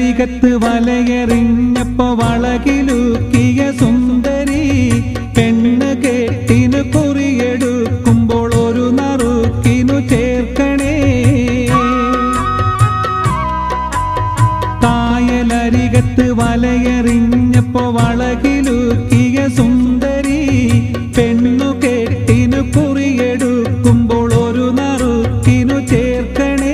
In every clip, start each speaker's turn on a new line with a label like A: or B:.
A: കായലരികത്ത് വലയെറിഞ്ഞപ്പോ വളകിലൂക്കിയ സുന്ദരി പെണ്ണ് കേട്ടിനു കുറിയെടുക്കുമ്പോൾ ഒരു നറുക്കിനു ചേർക്കണേ. കായലരികത്ത് വലയെറിഞ്ഞപ്പോ വളകിലൂക്കിയ സുന്ദരി പെണ്ണു കേട്ടിനു കുറിയെടുക്കുമ്പോൾ ഒരു നറുക്കിനു ചേർക്കണേ.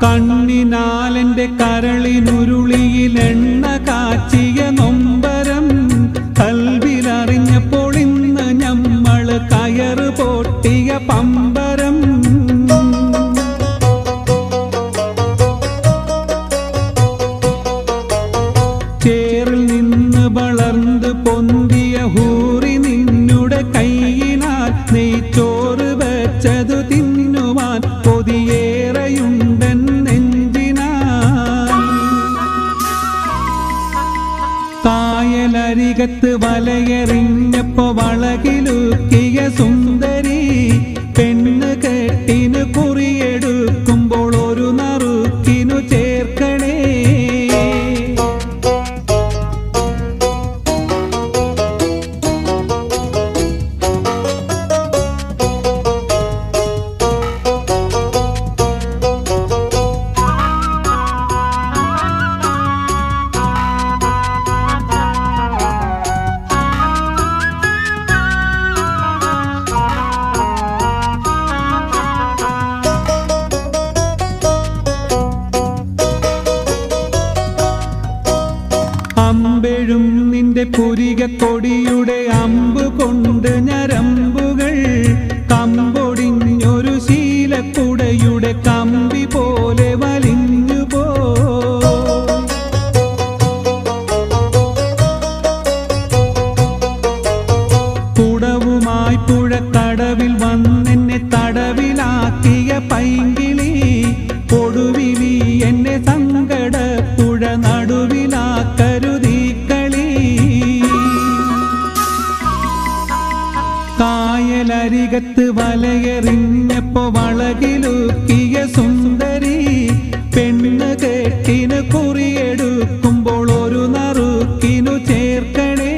A: കണ്ണിനാലെന്റെ കരളിനുരുളിയിൽ എണ്ണ കാച്ചിയ നൊമ്പരം കൽവിലറിഞ്ഞപ്പോൾ ഇന്ന് ഞമ്മള് കയറ് പൊട്ടിയ പമ്പരം. ചേറിൽ നിന്ന് വളർന്ന് പൊന്തിയ ഹൂറി നിന്നുടെ കൈയിനാൽ നെയ്ച്ചോറ് വെച്ചതു തിന്നുവാൻ കൊതിയേറെയുണ്ടൻ നെഞ്ചിനാൽ. കായലരികത്ത് വലയെറിഞ്ഞപ്പോ വളകിലൂക്കിയ സുന്ദരി പെണ്ണ് കെട്ടിനു കുറിയെടുക്കുമ്പോൾ ഒരു നറുക്കിനു ചേർക്കണേ. അമ്പെഴും നിന്റെ പുരിക കൊടിയുടെ അമ്പു കൊണ്ട് ഞരമ്പുകൾ കമ്പൊടിഞ്ഞൊരു ശീലക്കുടയുടെ കമ്പി പോലെ വലിഞ്ഞുപോ. കുടവുമായി പുഴക്കടവിൽ വന്നെന്നെ തടവിലാക്കിയ പൈങ്കിളി കൊടുവിലി എന്നെ സങ്കട പുഴ നടുവിലാക്കരുതീ കളി. കായലരികത്ത് വലയെറിഞ്ഞപ്പോ വളകിലൂക്കിയ സുന്ദരി പെണ്ണ് കെട്ടിനു കുറിയെടുക്കുമ്പോൾ ഒരു നറുക്കിനു ചേർക്കണേ.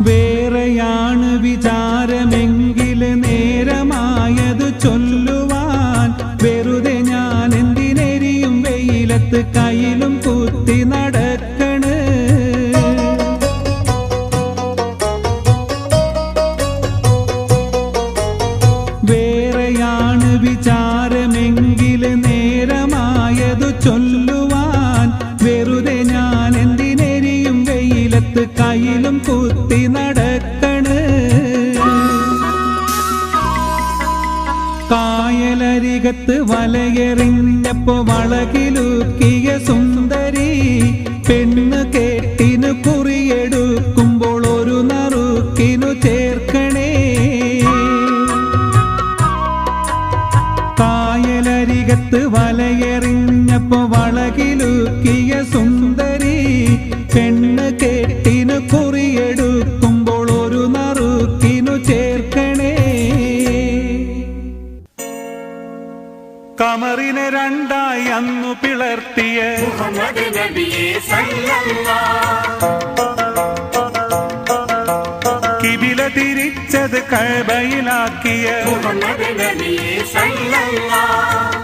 A: വേറെയാണ് വിചാരമെങ്കില് നേരമായത് ചൊല്ലുവാൻ വെറുതെ ഞാൻ എന്തിനെരിയും വെയിലത്ത് കയ്യിലും കുത്തി നടക്കണ്. വേറെയാണ് വിചാരമെങ്കില് നേരമായത് ചൊല്ലുവാൻ വെറുതെ ഞാൻ എന്തിനെരിയും വെയിലത്ത് കയ്യിലും കുത്തി നടക്കണ്. കായലരികത്ത് വലയെറിഞ്ഞപ്പോ വളകിലൂക്കിയ സുന്ദരി പെണ്ണ് കേട്ടിനു കുറിയെടുക്കുമ്പോൾ ഒരു നറുക്കിനു ചേർക്കണേ. കായലരികത്ത് വലയെറിഞ്ഞപ്പോ വളകിലൂക്കിയ സുന്ദരി പെണ്ണ് കേട്ടിനു കുറിയെടുക്കുമ്പോൾ ഒരു നറുക്കിനു ചേർക്കണേ. കമറിനെ രണ്ടായി അന്നു പിളർത്തിയ മുഹമ്മദ് നബിയെ സല്ലല്ലാഹ്, കിബില തിരിച്ചത് കഅബയിലാക്കിയ മുഹമ്മദ് നബിയെ സല്ലല്ലാഹ്,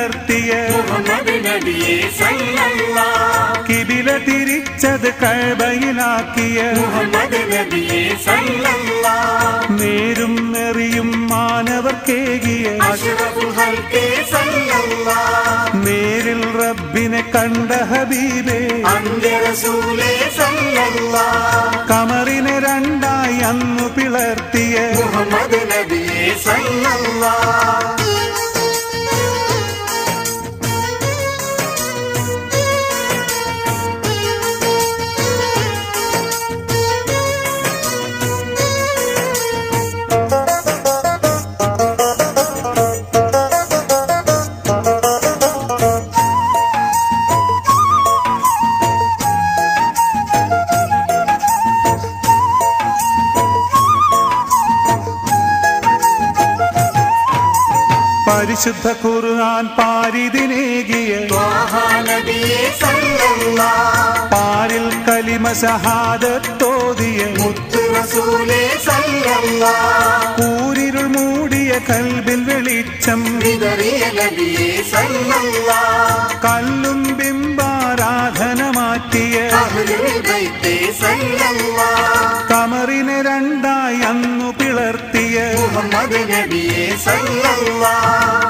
A: പിളർത്തിയ
B: മുഹമ്മദ് നബിയേ സല്ലല്ലാഹ്
A: കിബില തിരിച്ചത് കഅബയിലാക്കിയ
B: മുഹമ്മദ് നബിയേ സല്ലല്ലാഹ്
A: നേരും നെറിയും മാനവർക്കേകിയ
B: അഷ്റഫുൽ ഖൽഖി സല്ലല്ലാഹ്
A: നേരിൽ റബ്ബിനെ കണ്ട ഹബീബേ
B: അന്ത്യ റസൂലേ സല്ലല്ലാഹ്
A: കമറിനെ രണ്ടായി അന്നു പിളർത്തിയ
B: മുഹമ്മദ് നബിയേ സല്ലല്ലാഹ്
A: പരിശുദ്ധ ഖുർആൻ പാരിതിനേകിയ
B: ത്വാഹ നബിയേ സല്ലല്ലാഹ്
A: പാരിൽ കലിമ ഷഹാദത്തോതിയ
B: മുത്ത് റസൂലേ സല്ലല്ലാഹ്
A: കൂരിരുൾ മൂടിയ കൽബിൽ വെളിച്ചം
B: വിതറിയ നബിയേ സല്ലല്ലാഹ്
A: കല്ലും ബിംബാരാധന മാറ്റിയ
B: അഹ്ലുൽ ബൈത്തേ സല്ലല്ലാഹ്
A: കമറിനെ രണ്ടായി അന്നു പിളർത്തിയ
B: മുഹമ്മദ് നബിയേ സല്ലല്ലാഹ്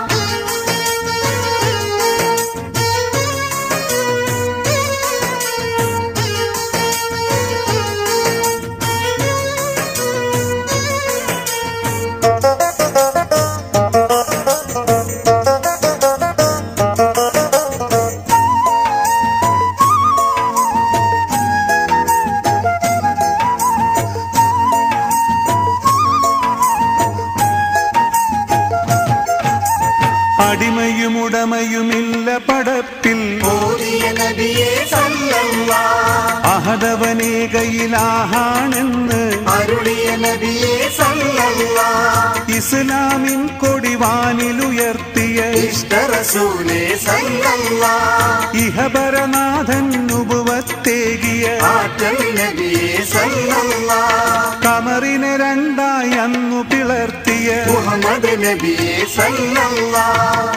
A: അടിമയുമുടമയുമില്ല പടപ്പിൽ
B: ഓതിയ നബിയേ സല്ലല്ലാഹ്
A: അഹദവനേകയിലാഹാണെന്ന്
B: അരുളിയ നബിയേ സല്ലല്ലാഹ്
A: ഇസ്ലാമിൻ കൊടിവാനിലുയർത്തിയ
B: ഇഷ്ട റസൂലേ സല്ലല്ലാഹ്
A: ഇഹപരനാഥൻ നുബുവത്തേകിയ
B: ആറ്റൽ നബിയേ സല്ലല്ലാഹ്
A: കമറിനെ രണ്ടായി അന്നു പിളർത്തിയ
B: മുഹമ്മദ് നബിയേ സല്ലല്ലാഹ്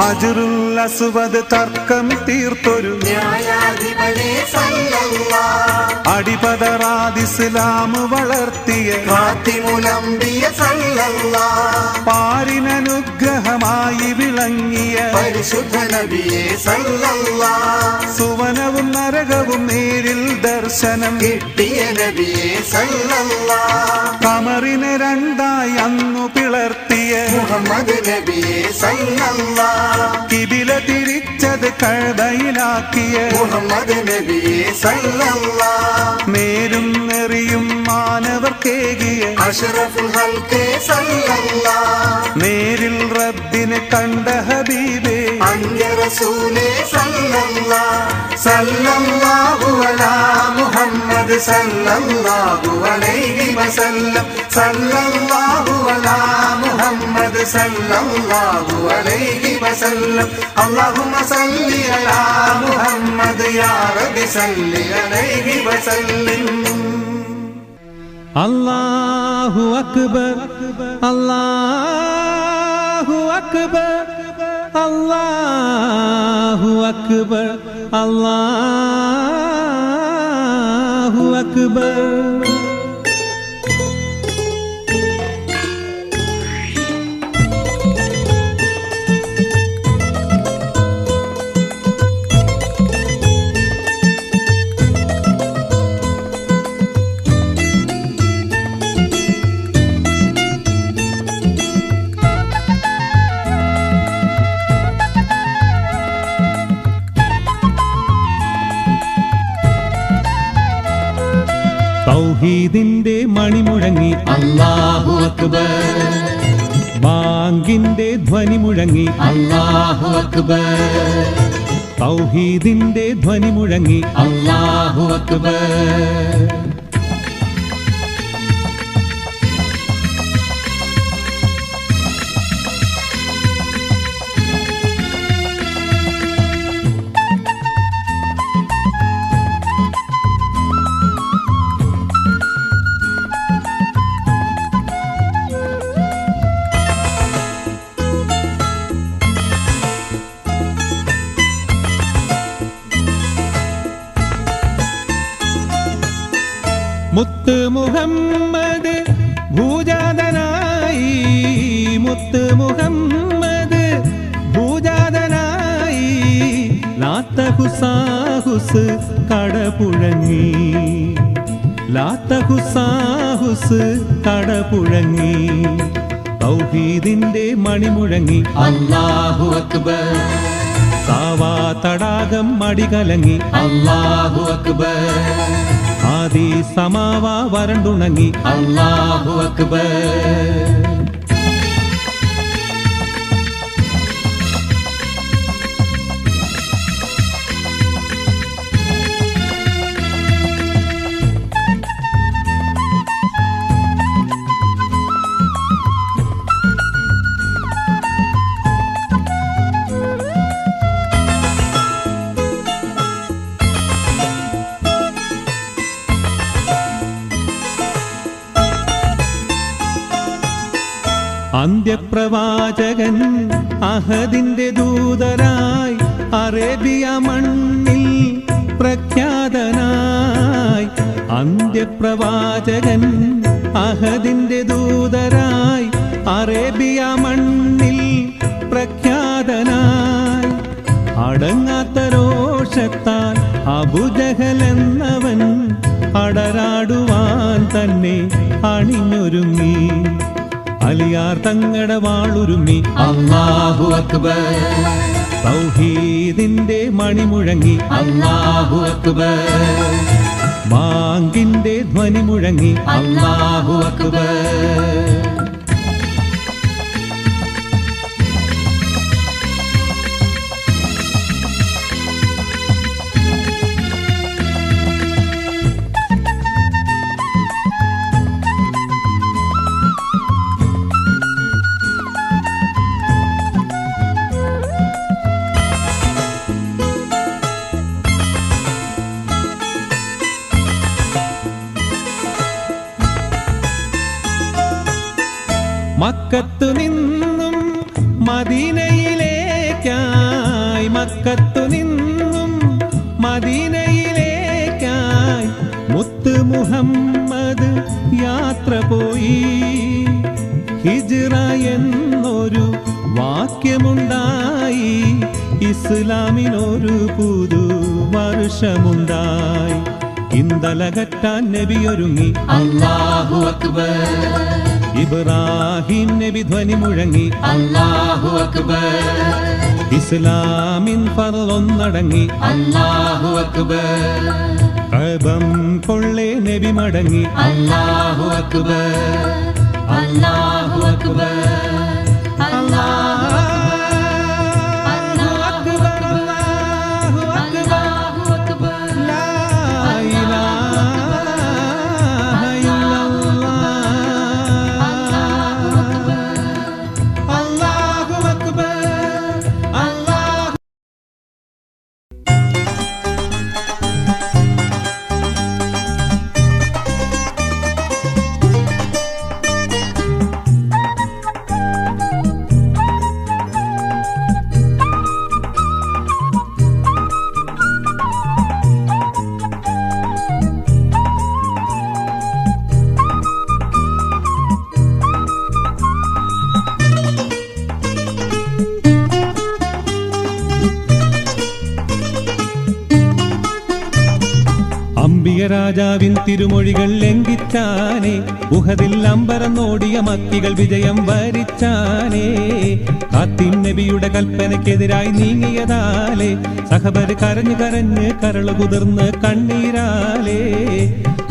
A: അജ്റുൽ അസ്വദ് തർക്കം തീർത്തൊരു
B: ന്യായാധിപനേ സല്ലല്ലാഹ്
A: അടിപതറാദിസ്ലാം വളർത്തിയ
B: ഖാതിമുൽ അംബിയ സല്ലല്ലാഹ്
A: പാരിനനുഗ്രഹമായി വിളങ്ങിയ
B: പരിശുദ്ധ നബിയേ സല്ലല്ലാഹ്
A: സുവനവും നരകവും നേരിൽ ദർശനം
B: കിട്ടിയ നബിയേ സല്ലല്ലാഹ്
A: കമറിനെ രണ്ടായി അന്നു പിളർത്തിയ
B: മുഹമ്മദ് നബിയേ സല്ലല്ലാഹ്
A: കിബില തിരിച്ചത് കഅബയിലാക്കിയ
B: മുഹമ്മദ് നബിയേ സല്ലല്ലാഹ്
A: നേരും നെറിയും മാനവർക്കേകിയ
B: അഷ്റഫുൽ ഖൽഖി സല്ലല്ലാഹ്
A: നേരിൽ റബ്ബിനെ കണ്ട ഹബീബേ
B: അന്ത്യ റസൂലേ സല്ലല്ലാഹ് സല്ലല്ലാഹു അലാ മുഹമ്മദ് സല്ലല്ലാഹു അലൈഹി വസല്ലം സല്ലല്ലാഹു അലാ മുഹമ്മദ് സല്ലല്ലാഹു അലൈഹി വസല്ലം അല്ലാഹുമ്മ സല്ലി അലാ മുഹമ്മദ് യാ റബ്ബി സല്ലി അലൈഹി വസല്ലം
A: അല്ലാഹു അക്ബർ അല്ലാഹു അക്ബർ അല്ലാഹു അക്ബർ അല്ലാഹു അക്ബർ തൗഹീദിന്റെ മണിമുഴങ്ങി
B: അല്ലാഹു അക്ബർ
A: ബാങ്കിൻ ബാങ്കിന്റെ ധ്വനി മുഴങ്ങി
C: അല്ലാഹു അക്ബർ
A: തൗഹീദിന്റെ ധ്വനി മുഴങ്ങി
C: അല്ലാഹു അക്ബർ
A: മുത്ത് മുഹമ്മദ് ഭൂജാതനായി മുത്ത് മുഹമ്മദ് ഭൂജാതനായി ലാത്തഹുസാഹുസ് കടപുഴങ്ങി ലാത്തഹുസാഹുസ് കടപുഴങ്ങി തൗഹീദിന്റെ മണിമുഴങ്ങി
C: അല്ലാഹു അക്ബർ
A: സാവാ തടാകം മടികലങ്ങി
C: അല്ലാഹു അക്ബർ
A: ആദി സമാവ വരണ്ടുണങ്ങി
C: അല്ലാഹു അക്ബർ
A: അന്ത്യപ്രവാചകൻ അഹദിന്റെ ദൂതരായി അറേബ്യ മണ്ണിൽ പ്രഖ്യാതനായി അന്ത്യപ്രവാചകൻ അഹദിന്റെ ദൂതരായി അറേബ്യ മണ്ണിൽ പ്രഖ്യാതനായി അടങ്ങാത്ത രോഷത്താൽ അബൂജഹൽ എന്നവൻ അടരാടുവാൻ തന്നെ അണിഞ്ഞൊരുങ്ങി അലിയാർ തങ്ങട വാളുരുമ്മി
C: അല്ലാഹു അക്ബർ
A: തൗഹീദിന്റെ മണിമുഴങ്ങി
C: അല്ലാഹു അക്ബർ
A: ബാങ്കിന്റെ ധ്വനി മുഴങ്ങി
C: അല്ലാഹു അക്ബർ
A: മക്കത്തു നിന്നും മദീനയിലേക്കായി മക്കത്തു നിന്നും മദീനയിലേക്കായി മുത്ത് മുഹമ്മദ് യാത്ര പോയി ഹിജ്റ എന്നൊരു വാക്യമുണ്ടായി ഇസ്ലാമിനൊരു പുതു വർഷമുണ്ടായി ഇന്തലകറ്റാൻ നബിയൊരുങ്ങി
C: അല്ലാഹു അക്ബർ
A: ഇബ്രാഹിം നബി ധ്വനി മുഴങ്ങി
C: അല്ലാഹു അക്ബർ
A: ഇസ്ലാമിൻ ഫർളൊന്നടങ്ങി
C: അല്ലാഹു അക്ബർ
A: കഅബം കൊള്ളേ നബി മടങ്ങി
C: അല്ലാഹു അക്ബർ അല്ലാഹു അക്ബർ
A: അല്ലാഹു അക്ബർ അല്ലാഹു അക്ബർ ലാ ഇലാഹ ഇല്ലല്ലാഹ് അല്ലാഹു അക്ബർ അല്ലാഹു രാജാവിൻ തിരുമൊഴികൾ ലംഘിച്ചാനേ ഉഹദിൽ അമ്പരന്നോടിയ മക്കികൾ വിജയം വരിച്ചാനേ കാത്തിൻ നബിയുടെ കൽപ്പനയ്ക്കെതിരായി നീങ്ങിയതാലേ സഹബര് കരഞ്ഞു കരഞ്ഞ് കരളു കുതിർന്ന് കണ്ണീരാലേ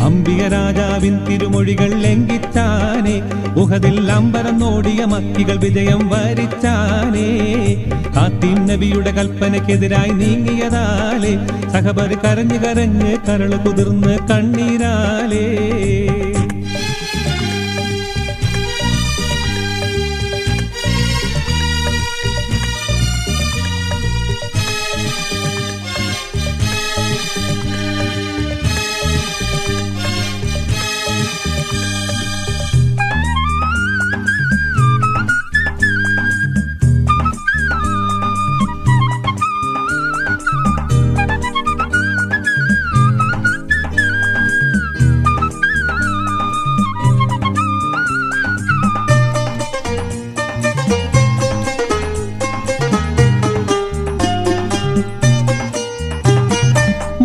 A: അംബിക രാജാവിൻ തിരുമൊഴികൾ ലംഘിച്ചാനേ, ഉഹദിൽ അമ്പരം നോടിയ മക്കികൾ വിജയം വരിച്ചാനേ. ഖാത്തിം നബിയുടെ കൽപ്പനയ്ക്കെതിരായി നീങ്ങിയതാലേ, സഹബർ കരഞ്ഞു കരഞ്ഞ് കരള് കുതിർന്ന് കണ്ണീരാലേ.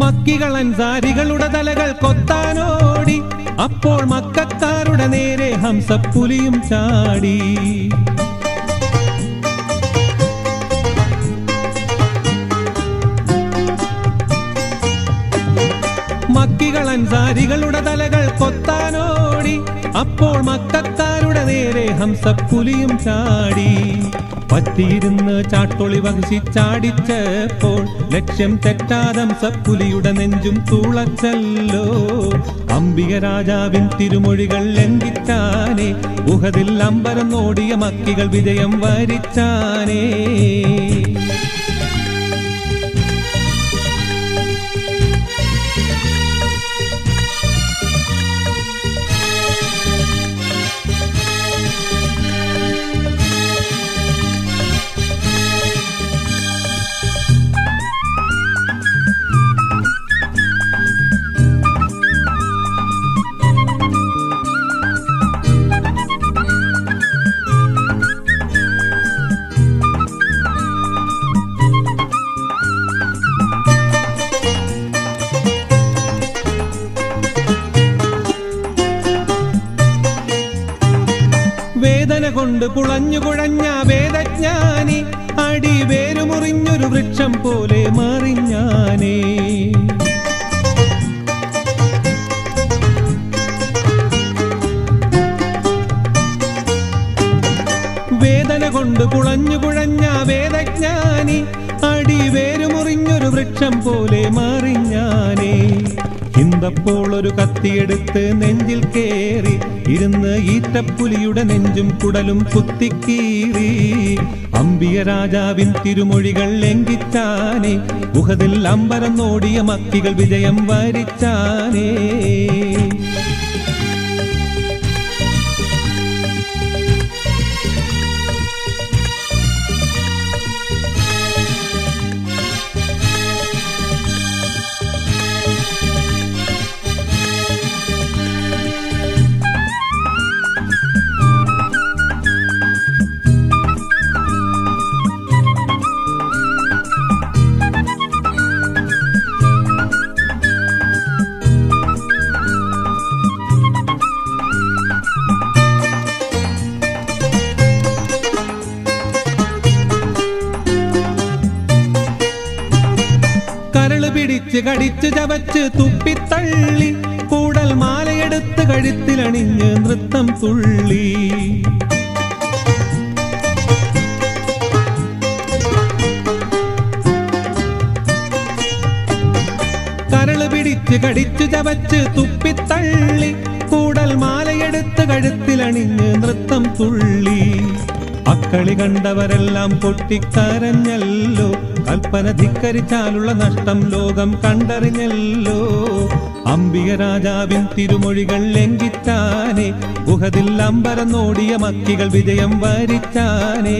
A: മക്കികൾ അൻസാരികളുടെ തലകൾ കൊത്താനോടി, അപ്പോൾ മക്കക്കാരുടെ നേരെ ഹംസപ്പുലിയും ചാടി. മക്കികൾ അൻസാരികളുടെ തലകൾ കൊത്താനോടി, അപ്പോൾ മക്കക്കാരുടെ നേരെ ഹംസപ്പുലിയും ചാടി. പറ്റിയിരുന്ന് ചാട്ടൊളി വഹിച്ചാടിച്ചപ്പോൾ ലക്ഷ്യം തെറ്റാതെ ഹംസപ്പുലിയുടെ നെഞ്ചും തുളച്ചല്ലോ. അംബിക രാജാവിൻ തിരുമൊഴികൾ ലംഘിച്ചാനേ, ഉഹദിൽ അമ്പരം നോടിയ മക്കികൾ വിജയം വരിച്ചാനേ. വേദന കൊണ്ട് പുളഞ്ഞു കുഴഞ്ഞ വേദജ്ഞാനി, അടി വേരുമുറിഞ്ഞൊരു വൃക്ഷം പോലെ മറിഞ്ഞാനേ. വേദന കൊണ്ട് പുളഞ്ഞു കുഴഞ്ഞ വേദജ്ഞാനി, അടി വേരുമുറിഞ്ഞൊരു വൃക്ഷം പോലെ മറിഞ്ഞാനേ. ഹിന്ദപ്പോൾ ഒരു കത്തിയെടുത്ത് നെഞ്ചിൽ കേറി ഇരുന്ന് ഈറ്റപ്പുലിയുടെ നെഞ്ചും കുടലും കുത്തിക്കീറി. അംബിക രാജാവിൻ തിരുമൊഴികൾ ലംഘിച്ചാനേ, ഉഹദിൽ അമ്പരം നോടിയ മക്കികൾ വിജയം വരിച്ചാനേ. കരള് പിടിച്ച് കടിച്ച് ചവച്ച് തുപ്പിത്തള്ളി, കൂടൽ മാലയെടുത്ത് കഴുത്തിലണിഞ്ഞ് നൃത്തം തുള്ളി. കരള് പിടിച്ച് കടിച്ചു ചവച്ച് തുപ്പിത്തള്ളി, കൂടൽ മാലയെടുത്ത് കഴുത്തിലണിഞ്ഞ് നൃത്തം തുള്ളി. അക്കളി കണ്ടവരെല്ലാം പൊട്ടിക്കരഞ്ഞല്ലോ, കൽപ്പന ധിക്കരിച്ചാലുള്ള നഷ്ടം ലോകം കണ്ടറിഞ്ഞല്ലോ. അംബിക രാജാവിൻ തിരുമൊഴികൾ ലംഘിച്ചാനേ, ഉഹദിൽ അമ്പരം നോടിയ മക്കികൾ വിജയം വരിച്ചാനേ.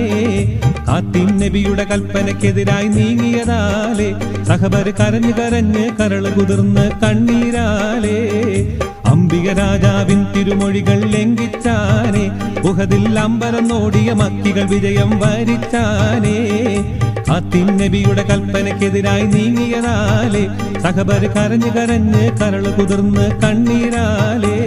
A: ഖാത്തിം നബിയുടെ കൽപ്പനയ്ക്കെതിരായി നീങ്ങിയതാലേ, സഹബർ കരഞ്ഞു കരഞ്ഞ് കരള് കുതിർന്ന് കണ്ണീരാലേ. അംബിക രാജാവിൻ തിരുമൊഴികൾ ലംഘിച്ചാനേ, ഉഹദിൽ അമ്പരം നോടിയ മക്കികൾ വിജയം വരിച്ചാനേ. ഖാത്തിം നബിയുടെ കൽപ്പനയ്ക്കെതിരായി നീങ്ങിയതാലേ, സഹബർ കരഞ്ഞു കരഞ്ഞ് കരള് കുതിർന്ന് കണ്ണീരാലേ.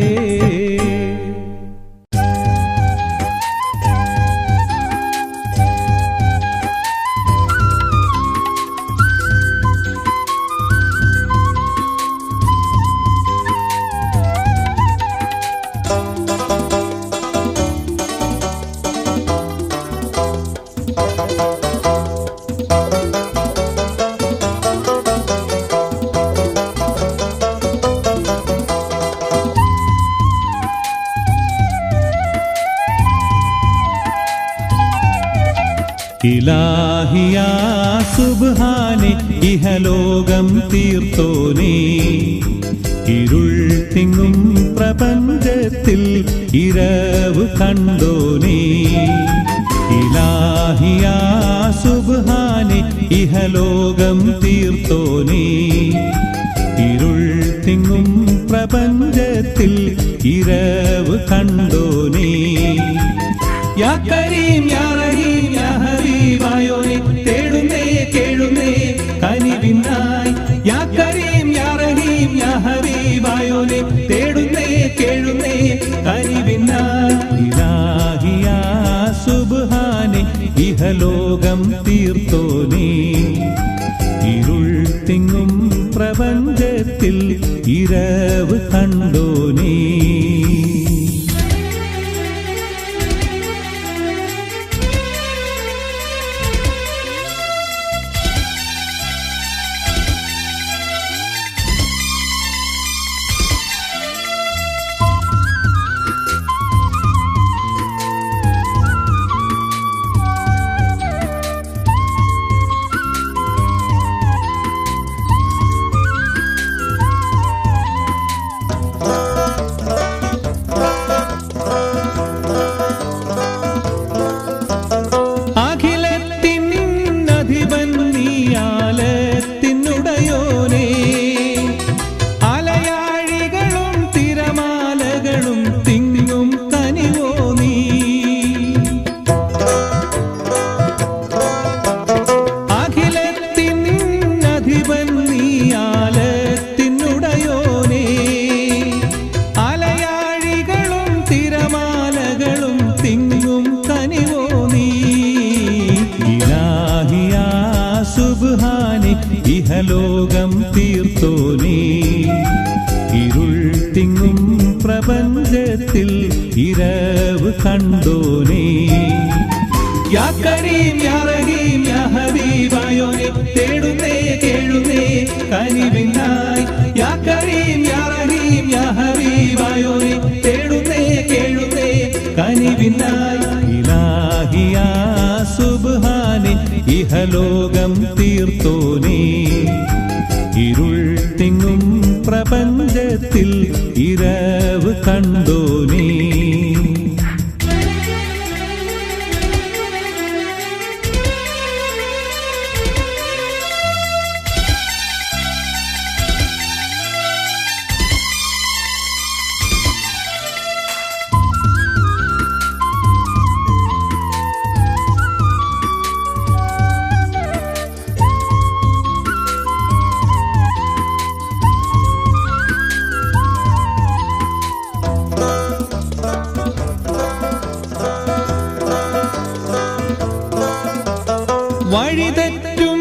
A: ഇലാഹിയാ സുബ്ഹാനെ ഇഹലോകം തീർത്തോനേ ഇരുൾ തിങ്ങും പ്രപഞ്ചത്തിൽ ഇരവ് കണ്ടോനേ ഇലാഹിയാ സുബ്ഹാനെ ഇഹലോകം തീർത്തോനേ ഇരുൾ തിങ്ങും പ്രപഞ്ചത്തിൽ ഇരവ് കണ്ടോനേ യാ കരീം യാ റഹീം യാ ഹബീബായോനെ തേടുന്നേ കേഴുന്നേ കനിവിനായി യാ കരീം യാ റഹീം യാ ഹബീബായോനെ തേടുന്നേ കേഴുന്നേ കനിവിനായി ഇലാഹിയാ സുബ്ഹാനെ ഇഹലോകം തീർത്തോനേ ഇരുൾ തിങ്ങും പ്രപഞ്ചത്തിൽ ഇരവ് കണ്ടോനേ ഇഹലോകം തീർത്തോനേ ഇരുൾ തിങ്ങും പ്രപഞ്ചത്തിൽ ഇരവ് കണ്ടോനേ യാ കരീം യാ റഹീം യാ ഹബീബായോനെ തേടുന്നേ കേഴുന്നേ കനിവിനായി യാ കരീം യാ റഹീം യാ ഹബീബായോനെ തേടുന്നേ കേഴുന്നേ കനിവിനായി ഇലാഹിയാ സുബ്ഹാനെ ഇഹലോകം തീർത്തോനേ ഇരുൾ തിങ്ങും പ്രപഞ്ചത്തിൽ ഇരവ് കണ്ടോനേ വഴിതെറ്റും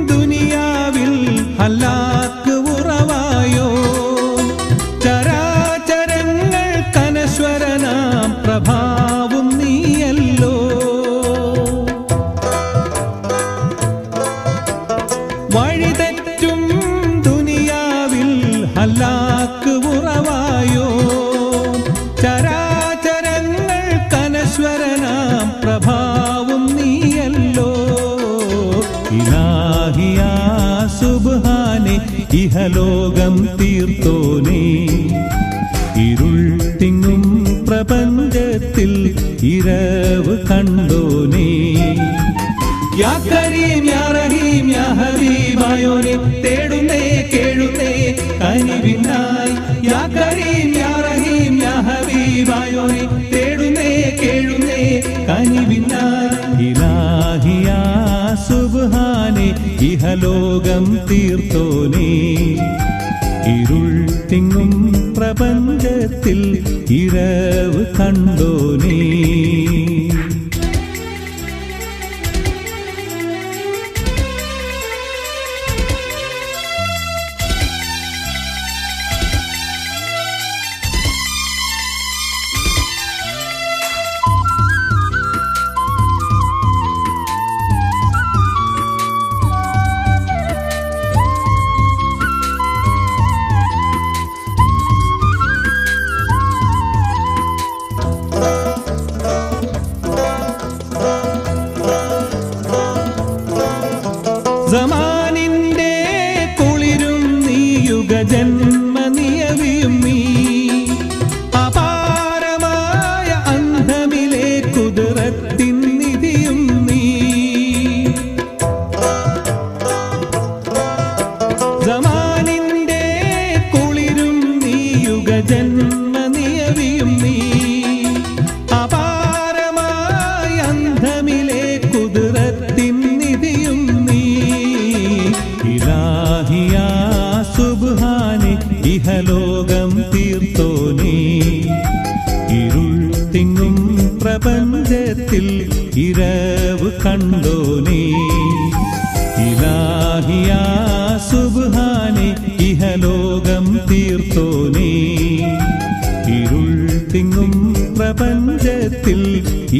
A: ദുനിയാവിൽ ഹലാക്ക് ഉറവായോ ചരാചരങ്ങൾ കനശ്വരനാം പ്രഭാവും നീയല്ലോ വഴിതെറ്റും ദുനിയാവിൽ ഹലാക്ക് ഉറവായോ ചരാചരങ്ങൾ കനശ്വരനാം പ്രഭാവും നീയല്ലോ ഇലാഹിയാ സുബ്ഹാനെ ഇഹലോകം തീർത്തോനേ ഇരുൾ തിങ്ങും പ്രപഞ്ചത്തിൽ ഇരവ് കണ്ടോനേ യാ കരീം യാ റഹീം യാ ഹബീബായോനെ തേടുന്നേ കേഴുന്നേ കനിവിനായി യാ കരീം യാ റഹീം യാ ഹബീബായോനെ തേടുന്നേ കേഴുന്നേ കനിവിനായി ഇലാഹിയാ സുബ്ഹാനെ ഇഹലോകം തീർത്തോനേ ഇരുൾ തിങ്ങും പ്രപഞ്ചത്തിൽ ഇരവ് കണ്ടോനേ പ്രപഞ്ചത്തിൽ ഇരവ് കണ്ടോനേ ഇലാഹിയാ സുബ്ഹാനേ ഇഹലോകം തീർത്തോനേ ഇരുൾ തിങ്ങും പ്രപഞ്ചത്തിൽ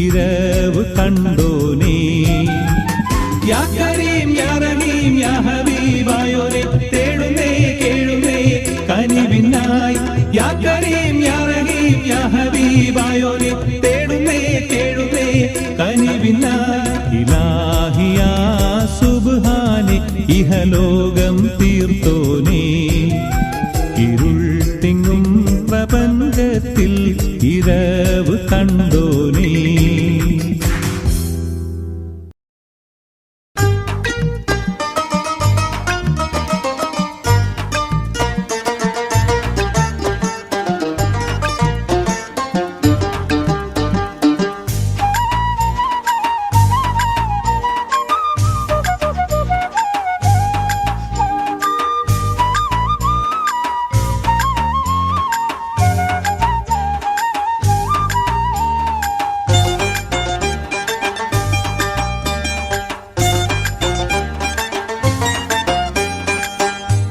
A: ഇരവ് കണ്ടോനേ യാ കരീം യാ റഹീം യാ ഹബീബായോനെ തേടുന്നേ കേഴുന്നേ കനിവിനായി യാ കരീം യാ റഹീം യാ ഹബീബായോനെ തേടുന്നേ കേഴുന്നേ കനിവിനായി ഇലാഹിയാ സുബ്ഹാനേ ഇഹലോകം തീർത്തോനേ ഇരുൾ തിങ്ങും പ്രപഞ്ചത്തിൽ ഇരവ് കണ്ടോനേ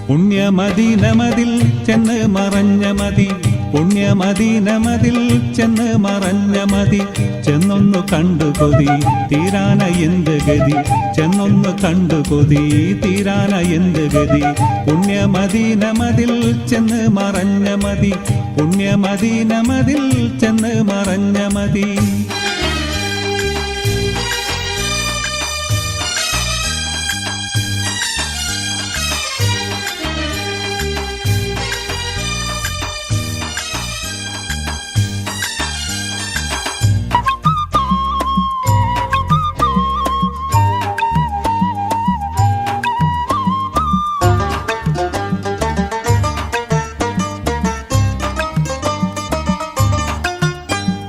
A: പുണ്യമദീനമതിൽ ചെന്ന് മറഞ്ഞ മതി പുണ്യമദീനമതിൽ ചെന്ന് മറഞ്ഞ മതി ചെന്നൊന്നു കണ്ടു കൊതി തീരാന എന്ത് ഗതി ചെന്നൊന്നു കണ്ടു കൊതി തീരാന എന്ത് ഗതി പുണ്യമദീനമതിൽ ചെന്ന് മറഞ്ഞ മതി പുണ്യമദീനമതിൽ ചെന്ന് മറഞ്ഞ മതി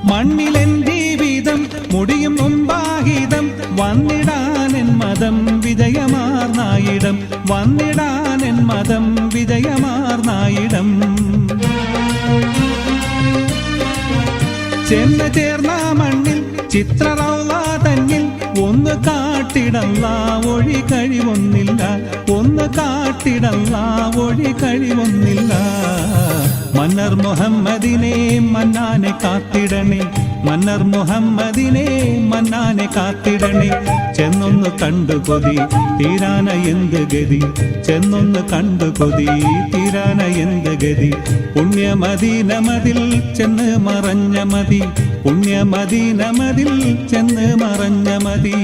A: മണ്ണിലെൻ ജീവിതം മുടിയും മുമ്പാഹിതം വന്നിടാനെൻ മതം വിജയമാർന്നായിടം വന്നിടാനെൻ മതം വിജയമാർന്നായിടം ചെന്ന് ചേർന്ന മണ്ണിൽ ചിത്രറൗള തന്നിൽ ഒന്ന് കാട്ടിടല്ല ഒഴി കഴിവൊന്നില്ല ഒന്ന് കാട്ടിടല്ല ഒഴി കഴിവൊന്നില്ല മന്നർ മുഹമ്മദിനെ മന്നാനെ കാത്തിടണേ മന്നർ മുഹമ്മദിനെ മന്നാനെ കാത്തിടണേ ചെന്നൊന്ന് കണ്ടു കൊതി തീരാന എന്ത് ഗതി ചെന്നൊന്ന് കണ്ടു കൊതി തീരാന എന്ത് ഗതി പുണ്യമദീനമതിൽ ചെന്ന് മറഞ്ഞ മതി പുണ്യമദീനമതിൽ ചെന്ന് മറഞ്ഞ മതി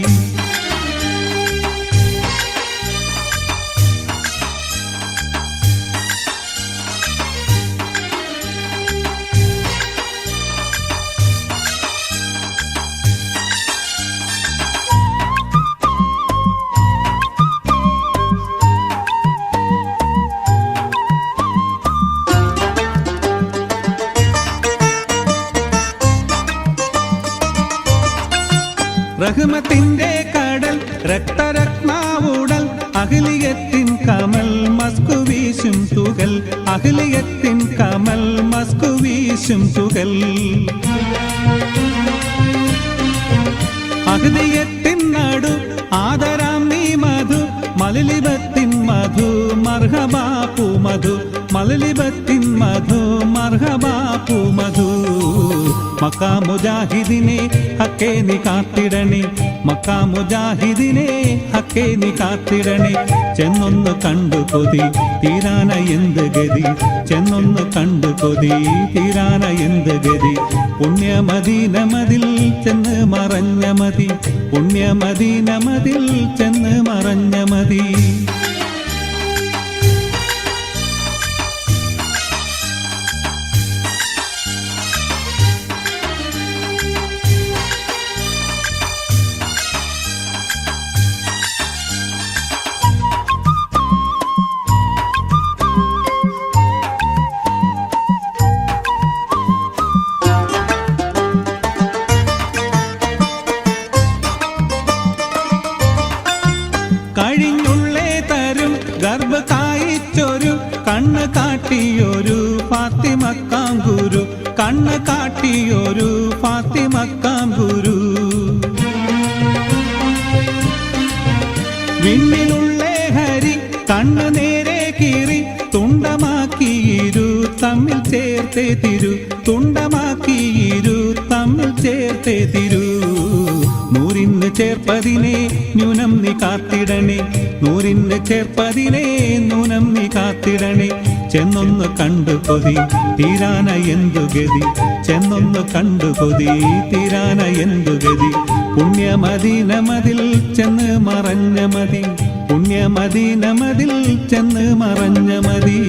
A: റഹ്മത്തിന്റെ കടൽ രക്തരത്നാവുടൽ അഖിലിയത്തിൻ കമൽ മസ്കു വീശും തുകൽ അഖിലിയത്തിൻ കമൽ മസ്കു വീശും തുകൽ അഹ്ദിയത്തിൻ നടു ആദരാം നീ മധു മലലിബത്തിൻ മധു മർഹബാപ്പു മധു മലലിബത്തിൻ മധു മർഹബാപ്പു മധു മക്കാ മുജാഹിദിനെ ഹക്കേ നീ കാത്തിടണേ മക്കാ മുജാഹിദിനെ ഹക്കേ നീ കാത്തിടണേ ചെന്നൊന്ന് കണ്ടു കൊതി തീരാന എന്ത് ഗതി ചെന്നൊന്ന് കണ്ടു കൊതി തീരാന എന്ത് ഗതി പുണ്യമദീനമതിൽ ചെന്ന് മറഞ്ഞ മതി പുണ്യമദീനമതിൽ ചെന്ന് മറഞ്ഞ മതി കഴിഞ്ഞുള്ളേ തരും ഗർഭ കായിച്ചൊരു കണ്ണ് കാട്ടിയൊരു ഫാത്തിമക്കാം ഗുരു കണ്ണ് കാട്ടിയൊരു ഫാത്തിമക്കാം ഗുരു ചേർത്തേ തിരൂ. നൂറിന് ചേർപ്പതിനെ ന്യൂനം നീ കാത്തിടണേ, നൂറിന് ചേർപ്പതിനെ ന്യൂനം നീ കാത്തിടണേ. ചെന്നൊന്ന് കണ്ടു കൊതി തീരാന എന്തു ഗതി, ചെന്നൊന്ന് കണ്ടു കൊതി തീരാന എന്തു ഗതി. പുണ്യമദീനമതിൽ ചെന്ന് മറഞ്ഞ മതി, പുണ്യമദീനമതിൽ ചെന്ന് മറഞ്ഞ മതി.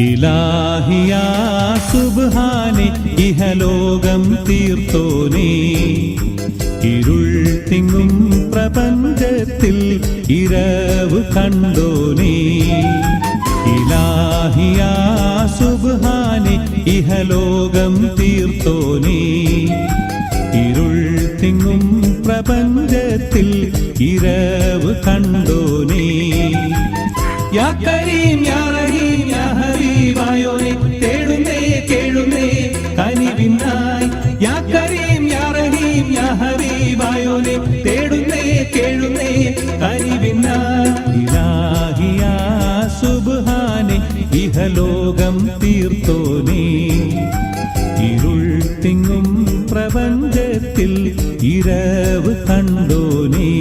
A: ഇലാഹിയാ സുബ്ഹാനെ ഇഹലോകം തീർത്തോനേ, ഇരുൾ തിങ്ങും പ്രപഞ്ചത്തിൽ ഇരവ് കണ്ടോനേ. ഇലാഹിയാ സുബ്ഹാനെ ഇഹലോകം തീർത്തോനേ, ഇരുൾ തിങ്ങും പ്രപഞ്ചത്തിൽ ഇരവ് കണ്ടോനേ. യാ കരീം യാ റഹീം യാ ഹബീബായോനെ തേടുന്നേ കേഴുന്നേ കനിവിനായി. യാ കരീം യാ റഹീം യാ ഹബീബായോനെ തേടുന്നേ കേഴുന്നേ കനിവിനായി. ഇലാഹിയാ സുബ്ഹാനെ ഇഹലോകം തീർത്തോനേ, ഇരുൾ തിങ്ങും പ്രപഞ്ചത്തിൽ ഇരവ് കണ്ടോനേ.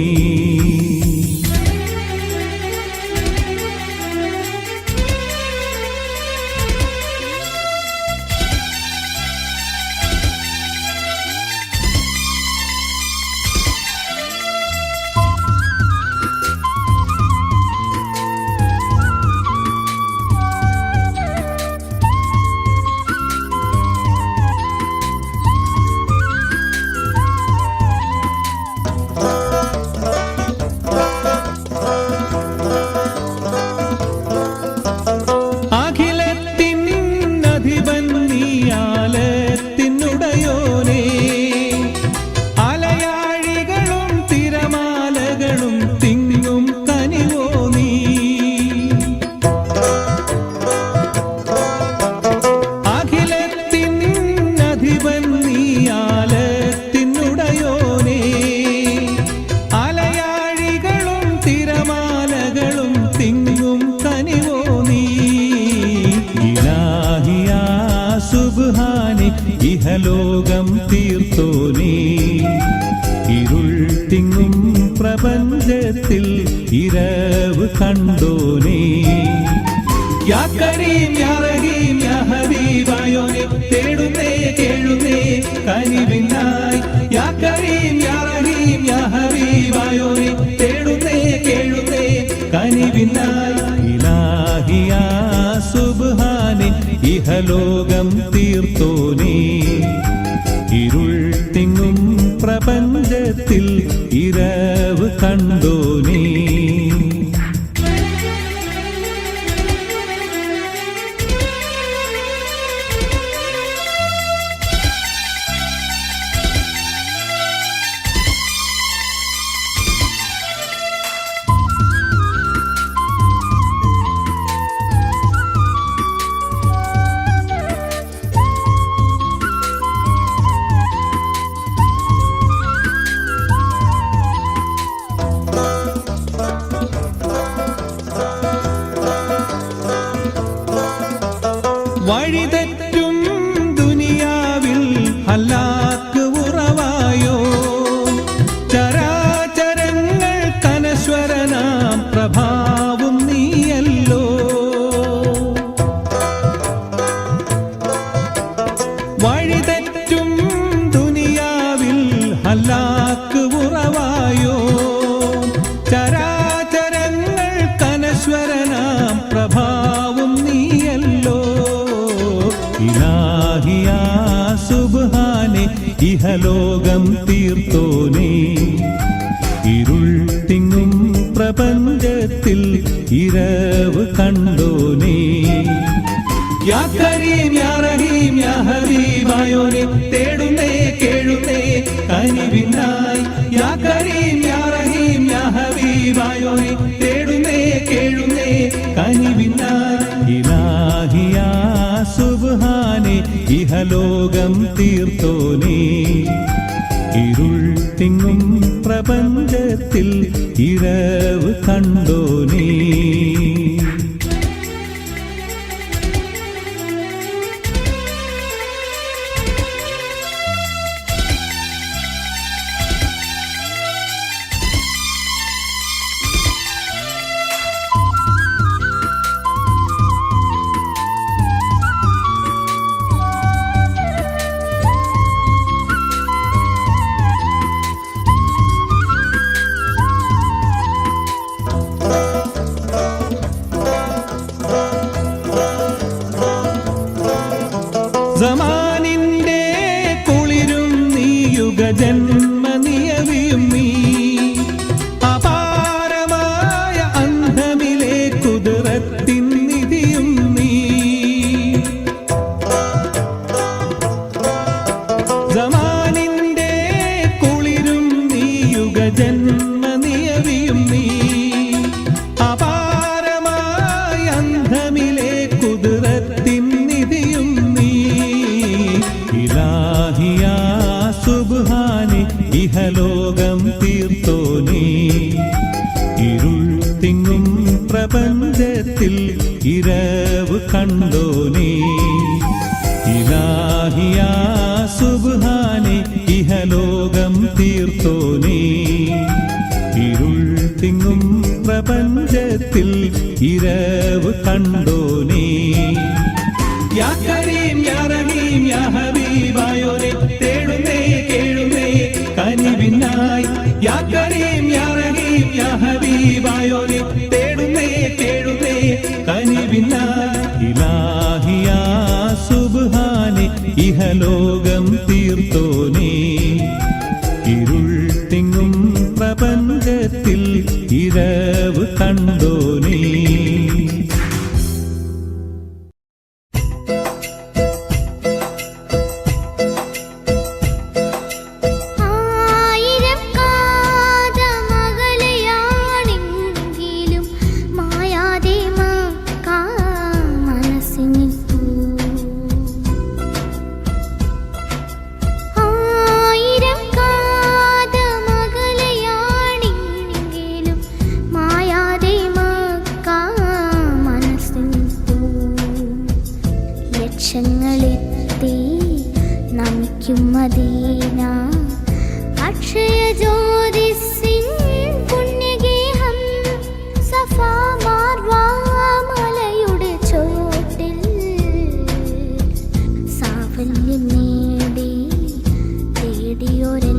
A: ഇഹലോകം തീർത്തോനേ, ഇരുൾ തിങ്ങും പ്രപഞ്ചത്തിൽ ഇരവ് കണ്ടോനേ. യാ കരീം യാ റഹീം യാ ഹബീബായോനെ തേടുന്നേ കേഴുന്നേ കനിവിനായി. യാ കരീം യാ റഹീം യാ ഹബീബായോനെ തേടുന്നേ കേഴുന്നേ കനിവിനായി. ഇലാഹിയാ സുബ്ഹാനെ ഇഹലോകം തീർത്തോനേ, ഇരുൾ തിങ്ങും പ്രപഞ്ചത്തിൽ ഇരവ് കണ്ടോനേ. വഴിതെറ്റും ദുനിയാവിൽ ഹലാക്ക് ഉറവായോ, ചരാചരങ്ങൾ കനശ്വരനാം പ്രഭാവും നീയല്ലോ. വഴിതെറ്റും ദുനിയാവിൽ ഹലാക്ക് ഉറവായോ, ചരാചരങ്ങൾ കനശ്വരനാം പ്രഭാവും നീയല്ലോ. ഇലാഹിയാ സുബ്ഹാനെ ഇഹലോകം തീർത്തോനേ, ഇരുൾ തിങ്ങും പ്രപഞ്ചത്തിൽ ഇരവ് കണ്ടോനേ. യാ കരീം യാ റഹീം യാ ഹബീബായോനെ തേടുന്നേ കേഴുന്നേ കനിവിനായി. യാ കരീം യാ റഹീം യാ ഹബീബായോനെ തേടുന്നേ കേഴുന്നേ കനിവിനായി. ഇലാഹിയാ സുബ്ഹാനെ ഇഹലോകം തീർത്തോനേ, ഇരുൾ തിങ്ങും പ്രപഞ്ചത്തിൽ ഇരവ് കണ്ടോനേ. ഇരവ് കണ്ടോനേ ഇലാഹിയാ സുബ്ഹാനേ ഇഹലോകം തീർത്തോനേ ഇരുൾ തിങ്ങും പ്രപഞ്ചത്തിൽ ഇരവ് കണ്ടോനേ യാ കരീം യാ റഹീം യാ ഹബീബായോനെ തേടുന്നേ കേഴുന്നേ കനിവിനായി യാ കരീം യാ റഹീം യാ ഹബീബായോനെ തേടുന്നേ കേഴുന്നേ കനിവിനായി ഇലാഹിയാ സുബ്ഹാനേ ഇഹലോകം തീർത്തോനേ ഇരുൾ തിങ്ങും പ്രപഞ്ചത്തിൽ ഇരവ് കണ്ടോനേ
D: ലക്ഷങ്ങളെത്തി നമിക്കും മദീന അക്ഷയ ജ്യോതിസിൻ പുണ്യഗേഹം സഫാ മാർവ മലയുടെ ചോട്ടിൽ സാഫല്യം നേടി തേടിയോരെല്ലാം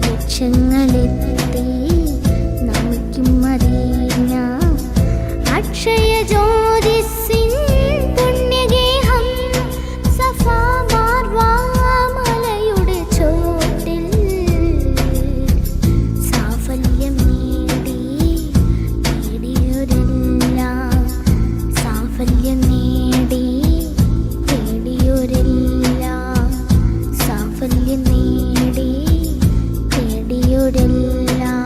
D: ലക്ഷങ്ങളെത്തി നമിക്കും മദീന അക്ഷയ ജ്യോതിസിൻ പുണ്യഗേഹം സഫാ മാർവ മലയുടെ ചോട്ടിൽ സാഫല്യം നേടി തേടിയോരെല്ലാം സാഫല്യം നേടി തേടിയോരെല്ലാം സാഫല്യം നേടി തേടിയോരെല്ലാം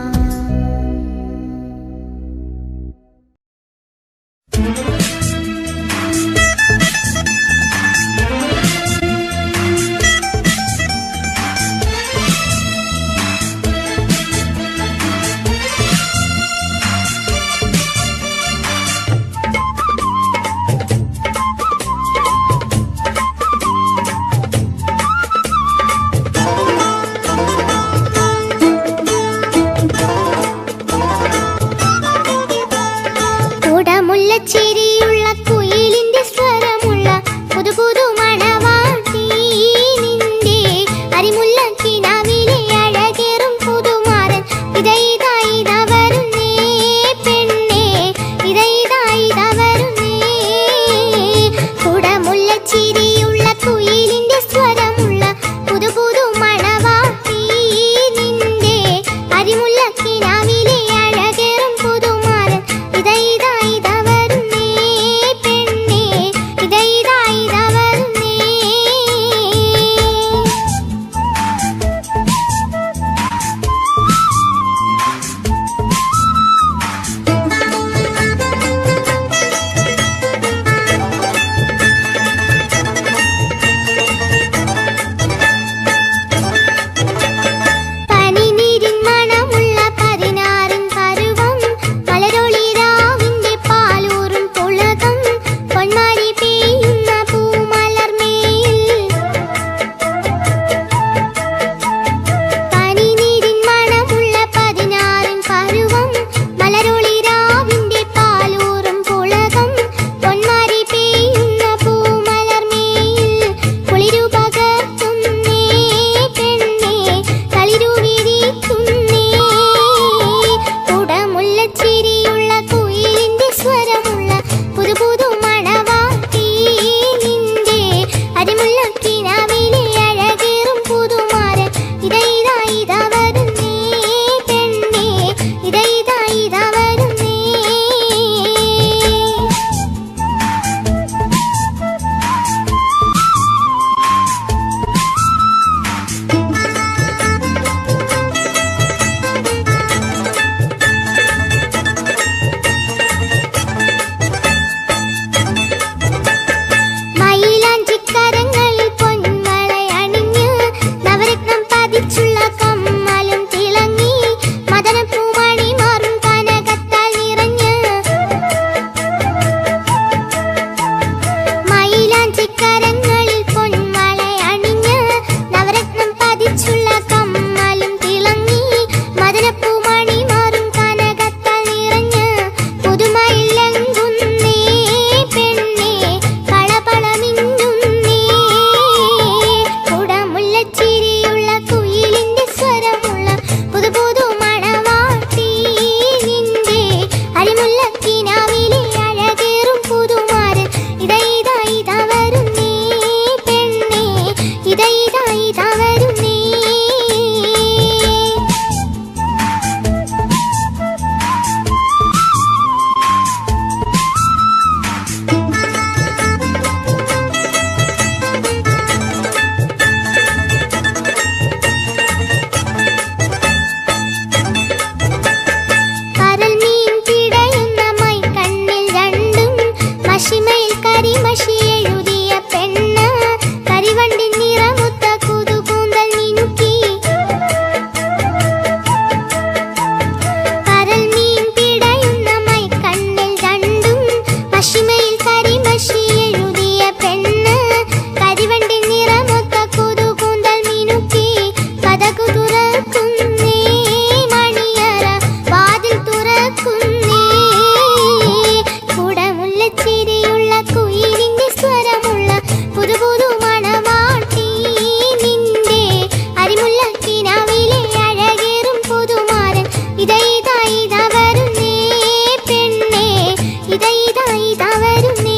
D: വരുന്നേ